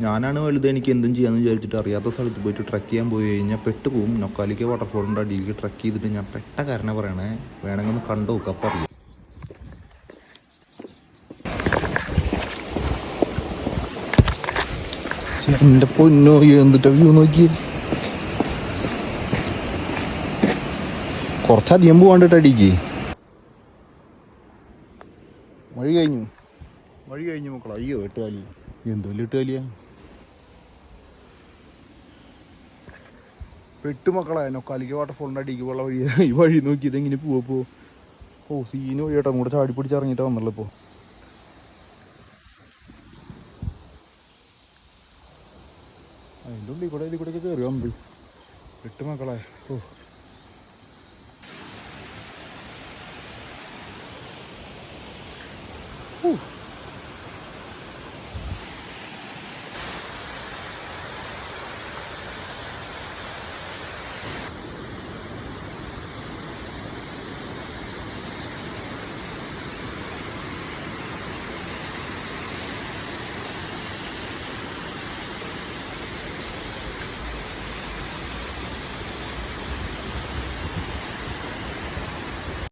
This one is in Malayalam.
ഞാനാണ് വലുത്, എനിക്ക് എന്തും ചെയ്യാമെന്ന് വിചാരിച്ചിട്ട് അറിയാത്ത സ്ഥലത്ത് പോയിട്ട് ട്രക്ക് ചെയ്യാൻ പോയി കഴിഞ്ഞാൽ പെട്ടുപോകും. നൊക്കാലിക്ക വാട്ടർഫോളിൻ്റെ അടിയിലേക്ക് ട്രക്ക് ചെയ്തിട്ട് ഞാൻ പെട്ട കാരണമാണ് പറയണേ, വേണമെങ്കിൽ ഒന്ന് കണ്ടു നോക്കുക, അപ്പം അറിയാം. എൻ്റെ പൊന്നോ, എന്തിട്ട വ്യൂ നോക്കി. കുറച്ചധികം പോകാണ്ടിട്ട് അടിക്ക്. വഴി കഴിഞ്ഞു മക്കളെ. അയ്യോ, എട്ടുകാലി എന്തോലും എട്ടുകാലിയാ. പെട്ടുമക്കളെ, നൊക്കാലിക്ക വാട്ടർഫോളിൻ്റെ അടിക്ക് പോലുള്ള വഴി. ഈ വഴി നോക്കി ഇതെങ്ങനെ പോവപ്പോ. സീന് വഴി കേട്ടോ, അങ്ങോട്ട് ചാടി പിടിച്ച് ഇറങ്ങിയിട്ട് വന്നല്ലോ ഇപ്പോൾ. അതിൻ്റെ ഉള്ളിൽ കൂടെ ഇതിൽ കൂടെയൊക്കെ കയറി വന്നത്. പെട്ടുമക്കളെ.